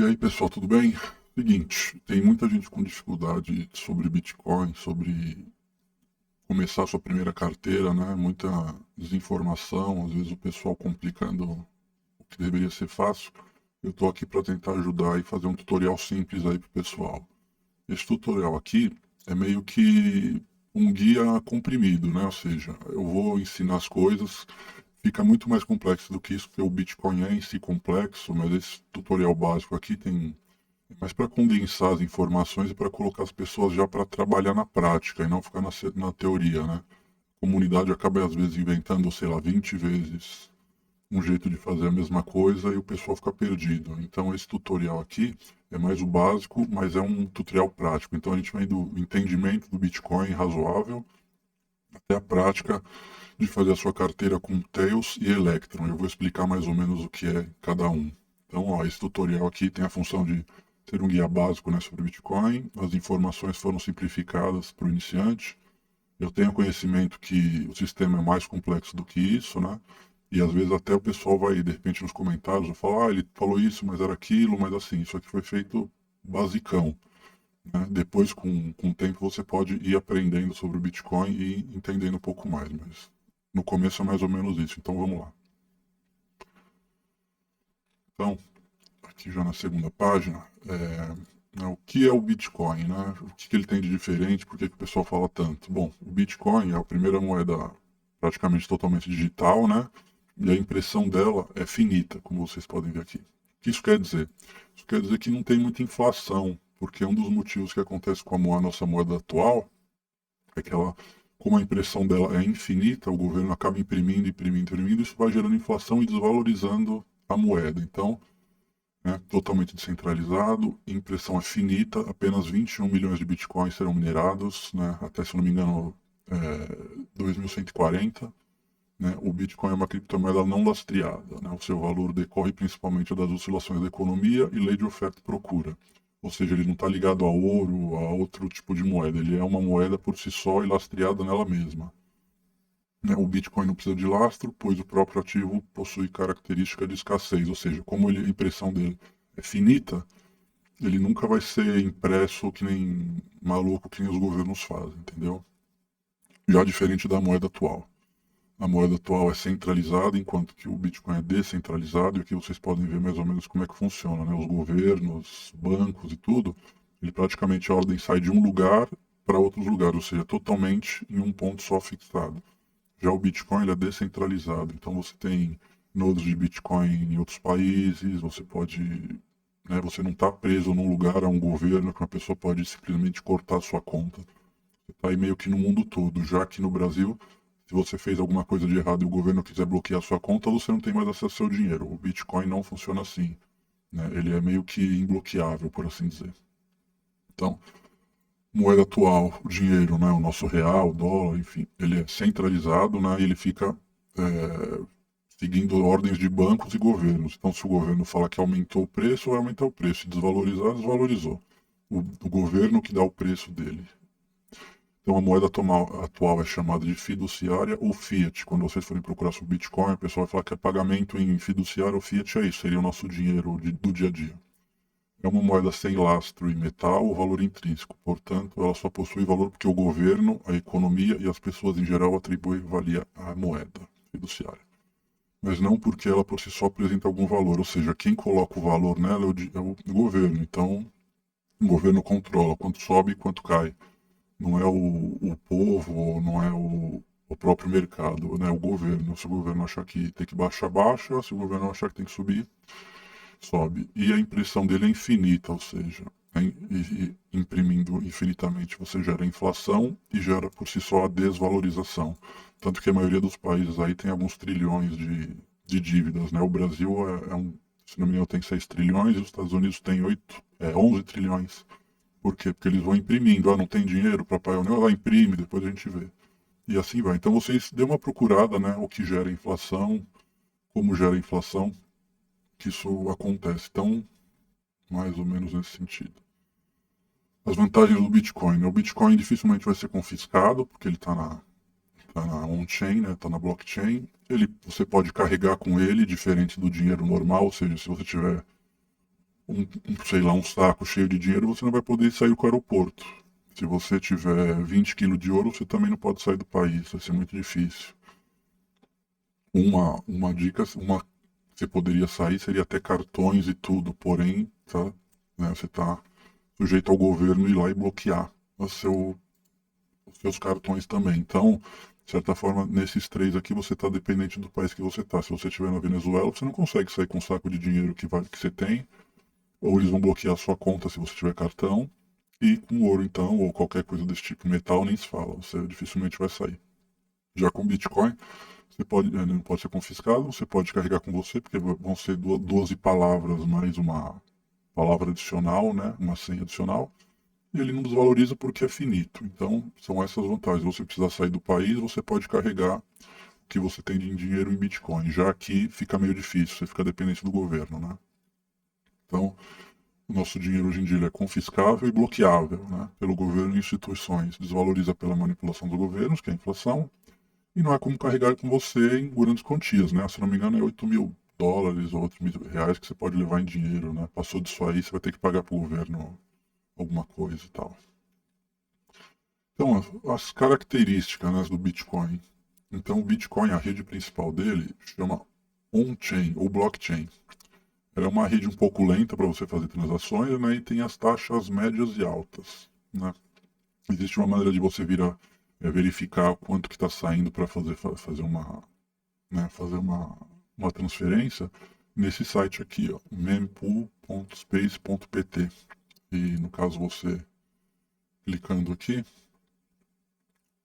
E aí, pessoal, tudo bem? Seguinte, tem muita gente com dificuldade sobre Bitcoin, sobre começar a sua primeira carteira, né? Muita desinformação, às vezes o pessoal complicando o que deveria ser fácil. Eu estou aqui para tentar ajudar e fazer um tutorial simples aí para o pessoal. Esse tutorial aqui é meio que um guia comprimido, né? Ou seja, eu vou ensinar as coisas. Fica muito mais complexo do que isso, porque o Bitcoin é em si complexo, mas esse tutorial básico aqui tem mas para condensar as informações e para colocar as pessoas já para trabalhar na prática e não ficar na teoria, né? A comunidade acaba às vezes inventando, sei lá, 20 vezes um jeito de fazer a mesma coisa e o pessoal fica perdido. Então esse tutorial aqui é mais o básico, mas é um tutorial prático. Então a gente vem do entendimento do Bitcoin razoável até a prática de fazer a sua carteira com Tails e Electron. Eu vou explicar mais ou menos o que é cada um. Então, ó, esse tutorial aqui tem a função de ser um guia básico, né, sobre Bitcoin. As informações foram simplificadas para o iniciante. Eu tenho conhecimento que o sistema é mais complexo do que isso, né? E às vezes até o pessoal vai, de repente, nos comentários, falar, ele falou isso, mas era aquilo, mas assim, isso aqui foi feito basicão, né? Depois, com o tempo, você pode ir aprendendo sobre o Bitcoin e entendendo um pouco mais, mas no começo é mais ou menos isso. Então vamos lá. Então, aqui já na segunda página, né, o que é o Bitcoin, né? O que ele tem de diferente, por que o pessoal fala tanto? Bom, o Bitcoin é a primeira moeda praticamente totalmente digital, né? E a impressão dela é finita, como vocês podem ver aqui. O que isso quer dizer? Isso quer dizer que não tem muita inflação, porque um dos motivos que acontece com a nossa moeda atual é que ela, como a impressão dela é infinita, o governo acaba imprimindo, imprimindo, imprimindo, isso vai gerando inflação e desvalorizando a moeda. Então, né, totalmente descentralizado, impressão é finita, apenas 21 milhões de bitcoins serão minerados, né, até, se não me engano, 2140. Né, o Bitcoin é uma criptomoeda não lastreada. Né, o seu valor decorre principalmente das oscilações da economia e lei de oferta e procura. Ou seja, ele não está ligado a ouro, a outro tipo de moeda. Ele é uma moeda por si só e lastreada nela mesma. Né, o Bitcoin não precisa de lastro, pois o próprio ativo possui característica de escassez. Ou seja, como a impressão dele é finita, ele nunca vai ser impresso que nem maluco que nem os governos fazem, entendeu? Já diferente da moeda atual. A moeda atual é centralizada, enquanto que o Bitcoin é descentralizado, e aqui vocês podem ver mais ou menos como é que funciona, né? Os governos, bancos e tudo, ele praticamente a ordem sai de um lugar para outros lugares, ou seja, totalmente em um ponto só fixado. Já o Bitcoin ele é descentralizado, então você tem nodos de Bitcoin em outros países, você pode, né, você não está preso num lugar a um governo que uma pessoa pode simplesmente cortar a sua conta. Você está aí meio que no mundo todo, já que no Brasil se você fez alguma coisa de errado e o governo quiser bloquear sua conta, você não tem mais acesso ao seu dinheiro. O Bitcoin não funciona assim. Né? Ele é meio que imbloqueável, por assim dizer. Então, moeda atual, o dinheiro, né, o nosso real, o dólar, enfim, ele é centralizado, né, e ele fica seguindo ordens de bancos e governos. Então, se o governo fala que aumentou o preço, vai aumentar o preço. Se desvalorizar, desvalorizou. O governo que dá o preço dele. Então a moeda atual é chamada de fiduciária ou fiat. Quando vocês forem procurar sobre Bitcoin, o pessoal vai falar que é pagamento em fiduciária ou fiat, é isso, seria o nosso dinheiro do dia a dia. É uma moeda sem lastro e metal ou valor intrínseco. Portanto, ela só possui valor porque o governo, a economia e as pessoas em geral atribuem valia à moeda fiduciária. Mas não porque ela por si só apresenta algum valor. Ou seja, quem coloca o valor nela é o governo. Então, o governo controla quanto sobe e quanto cai. Não é o povo, não é o próprio mercado, né? O governo. Se o governo achar que tem que baixar, baixa. Se o governo achar que tem que subir, sobe. E a impressão dele é infinita, ou seja, imprimindo infinitamente você gera inflação e gera por si só a desvalorização. Tanto que a maioria dos países aí tem alguns trilhões de dívidas, né? O Brasil se não me engano, tem 6 trilhões e os Estados Unidos tem 11 trilhões. Por quê? Porque eles vão imprimindo. Ah, não tem dinheiro, Papai Noel, vai imprime, depois a gente vê. E assim vai. Então vocês dêem uma procurada, né? O que gera inflação, como gera inflação, que isso acontece. Então, mais ou menos nesse sentido. As vantagens do Bitcoin, né? O Bitcoin dificilmente vai ser confiscado, porque ele tá na on-chain, né? Está na blockchain. Você pode carregar com ele, diferente do dinheiro normal, ou seja, se você tiver sei lá, um saco cheio de dinheiro, você não vai poder sair do aeroporto. Se você tiver 20 quilos de ouro, você também não pode sair do país, vai ser muito difícil. Uma dica, uma você poderia sair seria ter cartões e tudo, porém, tá, né, você está sujeito ao governo ir lá e bloquear os seus cartões também. Então, de certa forma, nesses três aqui, você está dependente do país que você está. Se você estiver na Venezuela, você não consegue sair com um saco de dinheiro que você tem, ou eles vão bloquear a sua conta se você tiver cartão, e com ouro, então, ou qualquer coisa desse tipo, metal, nem se fala, você dificilmente vai sair. Já com Bitcoin, você pode, não pode ser confiscado, você pode carregar com você, porque vão ser 12 palavras mais uma palavra adicional, né, uma senha adicional, e ele não desvaloriza porque é finito. Então, são essas vantagens. Se você precisar sair do país, você pode carregar o que você tem de dinheiro em Bitcoin. Já aqui fica meio difícil, você fica dependente do governo, né? Então, o nosso dinheiro hoje em dia é confiscável e bloqueável, né, pelo governo e instituições. Desvaloriza pela manipulação dos governos, que é a inflação, e não é como carregar com você em grandes quantias, né? Se não me engano, é 8 mil dólares ou 8 mil reais que você pode levar em dinheiro, né? Passou disso aí, você vai ter que pagar para o governo alguma coisa e tal. Então, as características, né, do Bitcoin. Então, o Bitcoin, a rede principal dele, chama on-chain ou blockchain. Ela é uma rede um pouco lenta para você fazer transações, né, e tem as taxas médias e altas, né? Existe uma maneira de você verificar quanto que está saindo para fazer uma, né, fazer uma transferência nesse site aqui, ó, mempool.space.pt. E no caso você clicando aqui,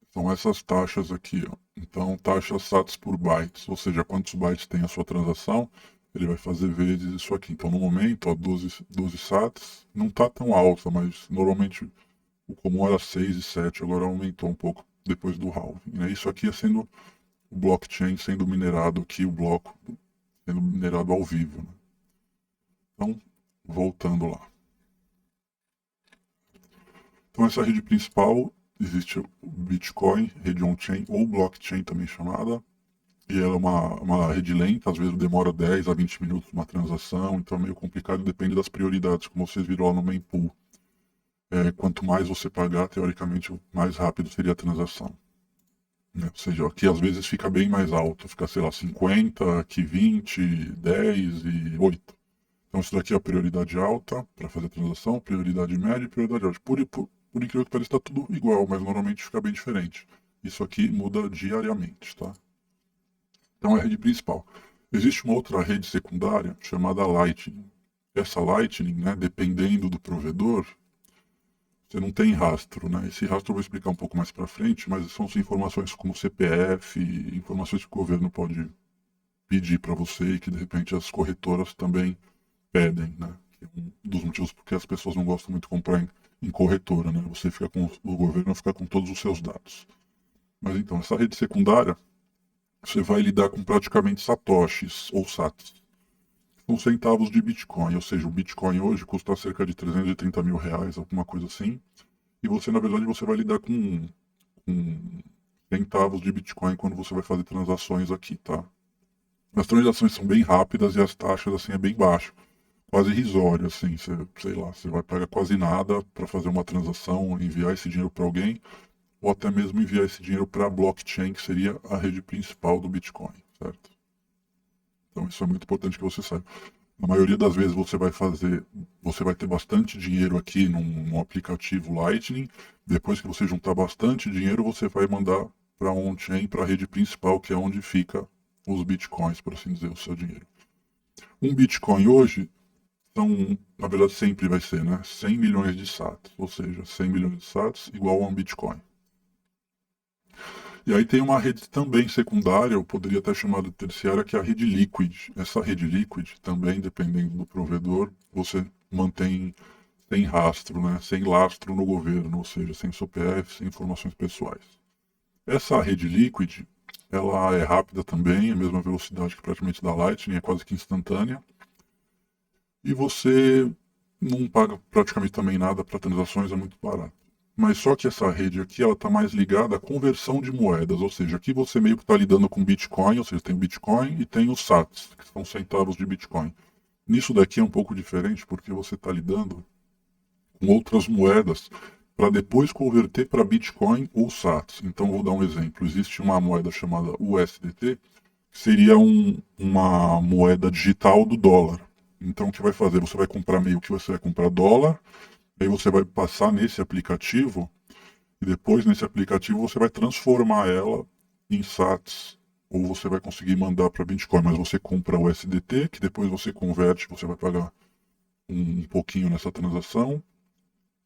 são essas taxas aqui, ó. Então, taxa sats por bytes, ou seja, quantos bytes tem a sua transação, ele vai fazer vezes isso aqui. Então, no momento, ó, 12 sats, não está tão alta, mas normalmente o comum era 6 e 7, agora aumentou um pouco depois do halving, né? Isso aqui é sendo o blockchain sendo minerado aqui, o bloco sendo minerado ao vivo, né? Então, voltando lá. Então, essa rede principal, existe o Bitcoin, rede on-chain ou blockchain também chamada, e ela é uma rede lenta, às vezes demora 10 a 20 minutos uma transação, então é meio complicado, depende das prioridades, como vocês viram lá no mempool. Quanto mais você pagar, teoricamente, mais rápido seria a transação. Né? Ou seja, aqui às vezes fica bem mais alto, fica, sei lá, 50, aqui 20, 10 e 8. Então isso daqui é a prioridade alta para fazer a transação, prioridade média e prioridade alta. Por incrível que pareça, está tudo igual, mas normalmente fica bem diferente. Isso aqui muda diariamente, tá? Então é a rede principal. Existe uma outra rede secundária chamada Lightning. Essa Lightning, né, dependendo do provedor, você não tem rastro, né? Esse rastro eu vou explicar um pouco mais para frente, mas são informações como CPF, informações que o governo pode pedir para você e que de repente as corretoras também pedem, né? Que é um dos motivos porque as pessoas não gostam muito de comprar em corretora, né? Você fica com o governo fica com todos os seus dados. Mas então, essa rede secundária, você vai lidar com praticamente satoshis ou sats. São centavos de Bitcoin, ou seja, o Bitcoin hoje custa cerca de 330 mil reais, alguma coisa assim. E você, na verdade, você vai lidar com centavos de Bitcoin quando você vai fazer transações aqui, tá? As transações são bem rápidas e as taxas, assim, é bem baixo. Quase irrisório, assim, você, sei lá, você vai pagar quase nada para fazer uma transação, enviar esse dinheiro para alguém, ou até mesmo enviar esse dinheiro para a blockchain, que seria a rede principal do Bitcoin, certo? Então isso é muito importante que você saiba. Na maioria das vezes você vai ter bastante dinheiro aqui num aplicativo Lightning. Depois que você juntar bastante dinheiro, você vai mandar para on-chain, para a rede principal, que é onde fica os bitcoins, por assim dizer, o seu dinheiro. Um bitcoin hoje na verdade sempre vai ser, né, 100 milhões de sats, ou seja, 100 milhões de sats igual a um bitcoin. E aí tem uma rede também secundária, eu poderia até chamar de terciária, que é a rede Liquid. Essa rede Liquid, também dependendo do provedor, você mantém sem rastro, né, sem lastro no governo, ou seja, sem CPF, sem informações pessoais. Essa rede Liquid, ela é rápida também, a mesma velocidade que praticamente da Lightning, é quase que instantânea. E você não paga praticamente também nada para transações, é muito barato. Mas só que essa rede aqui, ela está mais ligada à conversão de moedas, ou seja, aqui você meio que está lidando com Bitcoin, ou seja, tem o Bitcoin e tem os sats, que são centavos de Bitcoin. Nisso daqui é um pouco diferente porque você está lidando com outras moedas para depois converter para Bitcoin ou SATs. Então vou dar um exemplo. Existe uma moeda chamada USDT, que seria uma moeda digital do dólar. Então o que vai fazer? Você vai comprar meio que você vai comprar dólar, aí você vai passar nesse aplicativo e depois nesse aplicativo você vai transformar ela em SATs ou você vai conseguir mandar para Bitcoin, mas você compra o USDT, que depois você converte, você vai pagar um pouquinho nessa transação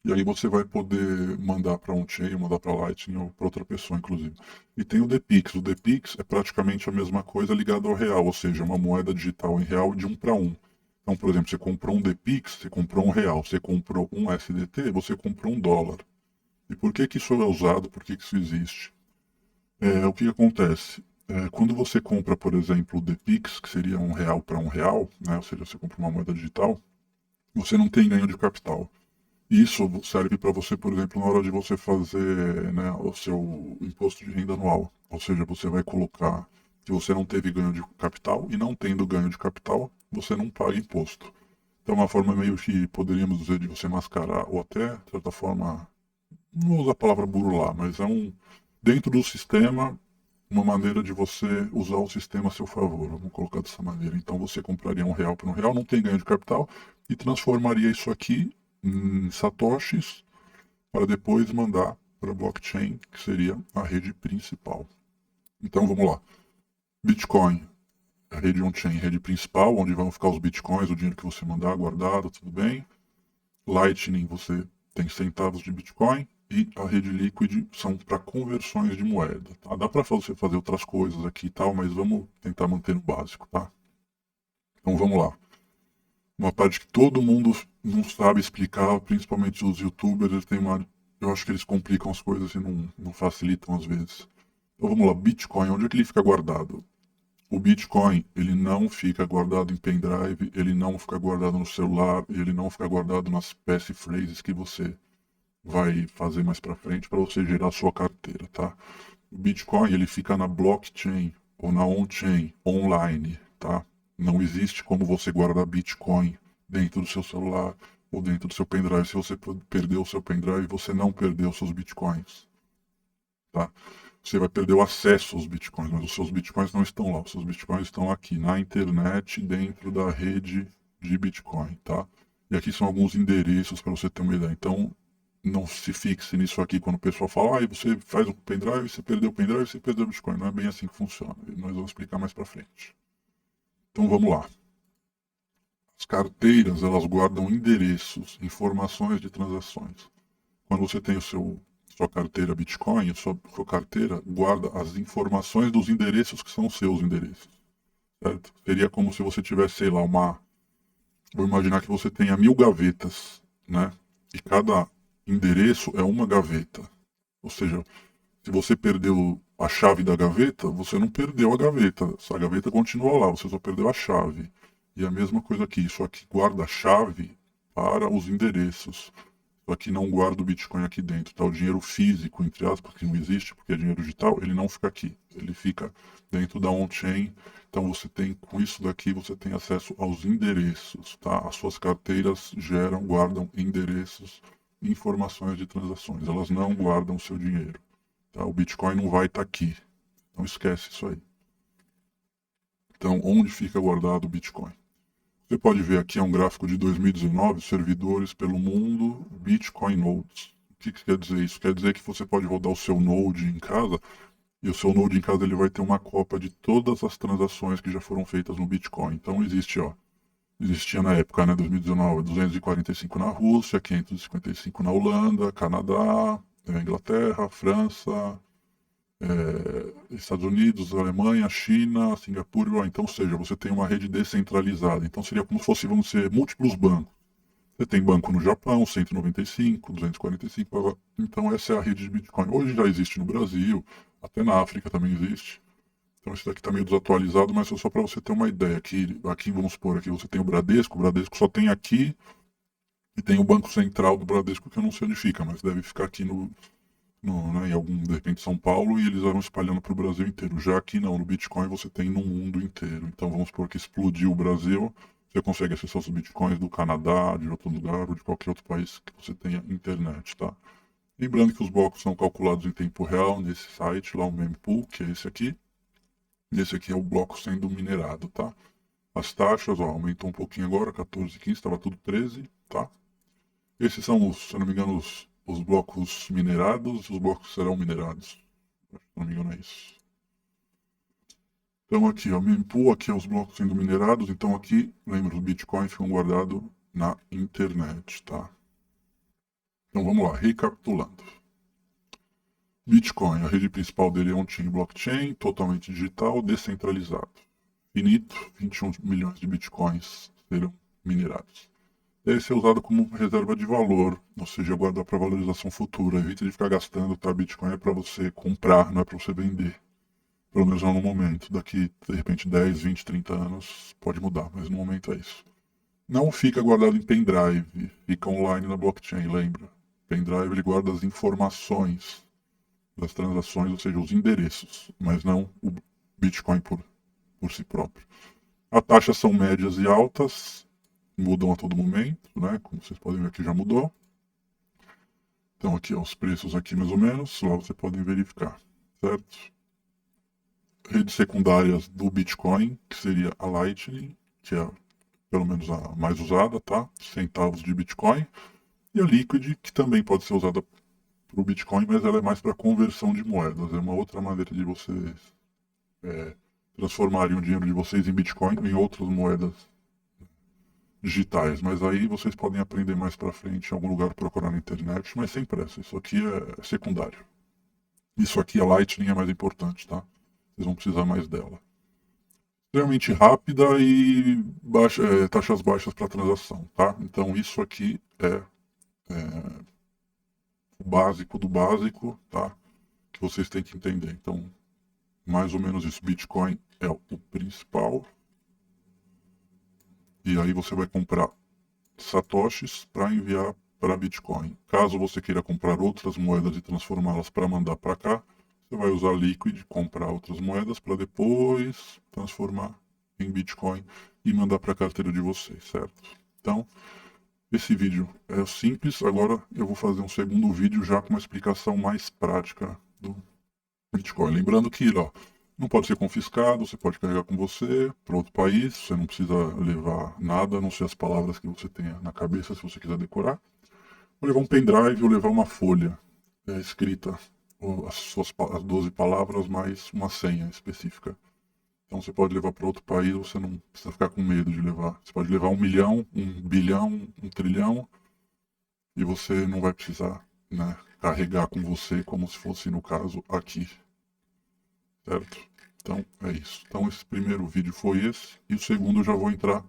e aí você vai poder mandar para on-chain, mandar para Lightning ou para outra pessoa, inclusive. E tem o DPix. O DPix é praticamente a mesma coisa ligado ao real, ou seja, uma moeda digital em real de 1 para 1. Então, por exemplo, você comprou um DPix, você comprou um real. Você comprou um SDT, você comprou um dólar. E por que que isso é usado? Por que que isso existe? O que acontece? Quando você compra, por exemplo, o DPix, que seria um real para um real, né? Ou seja, você compra uma moeda digital, você não tem ganho de capital. Isso serve para você, por exemplo, na hora de você fazer, né, o seu imposto de renda anual. Ou seja, você vai colocar que você não teve ganho de capital e não tendo ganho de capital, você não paga imposto. Então, é uma forma meio que poderíamos dizer de você mascarar, ou até, de certa forma, não vou usar a palavra burular, mas dentro do sistema, uma maneira de você usar o sistema a seu favor. Vamos colocar dessa maneira. Então, você compraria um real por um real, não tem ganho de capital, e transformaria isso aqui em satoshis para depois mandar para a blockchain, que seria a rede principal. Então vamos lá. Bitcoin, a rede on-chain, rede principal, onde vão ficar os bitcoins, o dinheiro que você mandar guardado, tudo bem. Lightning, você tem centavos de Bitcoin. E a rede Liquid são para conversões de moeda. Tá? Dá para você fazer outras coisas aqui e tal, mas vamos tentar manter no básico, tá? Então vamos lá. Uma parte que todo mundo não sabe explicar, principalmente os youtubers, eu acho que eles complicam as coisas e não facilitam às vezes. Então vamos lá, Bitcoin, onde é que ele fica guardado? O Bitcoin, ele não fica guardado em pendrive, ele não fica guardado no celular, ele não fica guardado nas passphrases que você vai fazer mais para frente para você gerar a sua carteira, tá? O Bitcoin, ele fica na blockchain ou na on-chain, online, tá? Não existe como você guardar Bitcoin dentro do seu celular ou dentro do seu pendrive. Se você perdeu o seu pendrive, você não perdeu os seus Bitcoins, tá? Você vai perder o acesso aos Bitcoins, mas os seus Bitcoins não estão lá. Os seus Bitcoins estão aqui na internet, dentro da rede de Bitcoin, tá? E aqui são alguns endereços para você ter uma ideia. Então, não se fixe nisso aqui quando o pessoal fala, você faz o pendrive, você perdeu o pendrive, você perdeu o Bitcoin. Não é bem assim que funciona. Nós vamos explicar mais para frente. Então vamos lá. As carteiras, elas guardam endereços, informações de transações. Quando você tem sua carteira Bitcoin, sua carteira guarda as informações dos endereços que são seus endereços. Certo? Seria como se você tivesse, sei lá, vou imaginar que você tenha 1000 gavetas, né? E cada endereço é uma gaveta. Ou seja, se você perdeu a chave da gaveta, você não perdeu a gaveta. Essa gaveta continua lá, você só perdeu a chave. E a mesma coisa aqui, isso aqui guarda a chave para os endereços. Só que não guarda o Bitcoin aqui dentro, tá? O dinheiro físico, entre aspas, que não existe, porque é dinheiro digital, ele não fica aqui. Ele fica dentro da on-chain. Então você tem, com isso daqui, você tem acesso aos endereços, tá? As suas carteiras guardam endereços, informações de transações. Elas não guardam o seu dinheiro, tá? O Bitcoin não vai estar aqui. Não esquece isso aí. Então, onde fica guardado o Bitcoin? Você pode ver aqui um gráfico de 2019, servidores pelo mundo, Bitcoin Nodes. O que quer dizer isso? Quer dizer que você pode rodar o seu Node em casa e o seu Node em casa ele vai ter uma cópia de todas as transações que já foram feitas no Bitcoin. Então existia na época, né, 2019, 245 na Rússia, 555 na Holanda, Canadá, Inglaterra, França, Estados Unidos, Alemanha, China, Singapura, então, ou seja, você tem uma rede descentralizada. Então seria como se fosse, vamos ser, múltiplos bancos. Você tem banco no Japão, 195, 245, então essa é a rede de Bitcoin. Hoje já existe no Brasil, até na África também existe. Então esse daqui está meio desatualizado, mas é só para você ter uma ideia. Aqui vamos supor, aqui você tem o Bradesco só tem aqui, e tem o Banco Central do Bradesco, que eu não sei onde fica, mas deve ficar aqui né, em algum, de repente, São Paulo, e eles vão espalhando para o Brasil inteiro. Já aqui não, no Bitcoin você tem no mundo inteiro. Então vamos supor que explodiu o Brasil, Você consegue acessar os bitcoins do Canadá, de outro lugar ou de qualquer outro país que você tenha internet, tá? Lembrando que os blocos são calculados em tempo real nesse site, lá o mempool, que é esse aqui. E esse aqui é o bloco sendo minerado, tá? As taxas, ó, aumentou um pouquinho agora, 14, 15, estava tudo 13, tá? Esses são os, se eu não me engano, os blocos minerados, os blocos serão minerados. Se eu não me engano é isso. Então aqui, ó, mempool, aqui é os blocos sendo minerados, então aqui, lembra, os bitcoins ficam guardados na internet, tá? Então vamos lá, recapitulando. Bitcoin, a rede principal dele é on-chain blockchain, totalmente digital, descentralizado. Finito, 21 milhões de bitcoins serão minerados. Deve ser usado como reserva de valor, ou seja, guardar para valorização futura. Evite de ficar gastando, tá? Bitcoin é para você comprar, não é para você vender. Pelo menos não no momento. Daqui, de repente, 10, 20, 30 anos pode mudar, mas no momento é isso. Não fica guardado em pendrive, fica online na blockchain, lembra? Pendrive ele guarda as informações das transações, ou seja, os endereços, mas não o Bitcoin por si próprio. As taxas são médias e altas, mudam a todo momento, né? Como vocês podem ver aqui já mudou. Então aqui ó, os preços aqui mais ou menos, lá vocês podem verificar, certo? Redes secundárias do Bitcoin, que seria a Lightning, que é pelo menos a mais usada, tá? Centavos de Bitcoin. E a Liquid, que também pode ser usada para o Bitcoin, mas ela é mais para conversão de moedas. É uma outra maneira de vocês transformarem o dinheiro de vocês em Bitcoin em outras moedas digitais. Mas aí vocês podem aprender mais para frente em algum lugar, procurar na internet, mas sem pressa. Isso aqui é secundário. Isso aqui, a Lightning, é mais importante, tá? Vocês vão precisar mais dela. Extremamente rápida e taxas baixas para transação, tá? Então isso aqui é o básico do básico, tá? Que vocês têm que entender. Então, mais ou menos isso. Bitcoin é o principal. E aí você vai comprar satoshis para enviar para Bitcoin. Caso você queira comprar outras moedas e transformá-las para mandar para cá, você vai usar Liquid, comprar outras moedas para depois transformar em Bitcoin e mandar para a carteira de vocês, certo? Então, esse vídeo é simples. Agora eu vou fazer um segundo vídeo já com uma explicação mais prática do Bitcoin. Lembrando que ó, não pode ser confiscado, você pode carregar com você para outro país, você não precisa levar nada, a não ser as palavras que você tenha na cabeça, se você quiser decorar. Vou levar um pendrive ou levar uma folha escrita, as 12 palavras mais uma senha específica. Então você pode levar para outro país, você não precisa ficar com medo de levar. Você pode levar 1 milhão, 1 bilhão, 1 trilhão, e você não vai precisar, né, carregar com você como se fosse no caso aqui. Certo? Então é isso. Então esse primeiro vídeo foi esse, e o segundo eu já vou entrar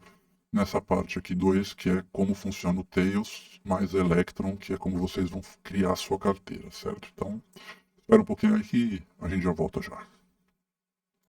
nessa parte aqui do esse, que é como funciona o Tails mais Electron, que é como vocês vão criar a sua carteira, certo? Então espera um pouquinho aí que a gente já volta já.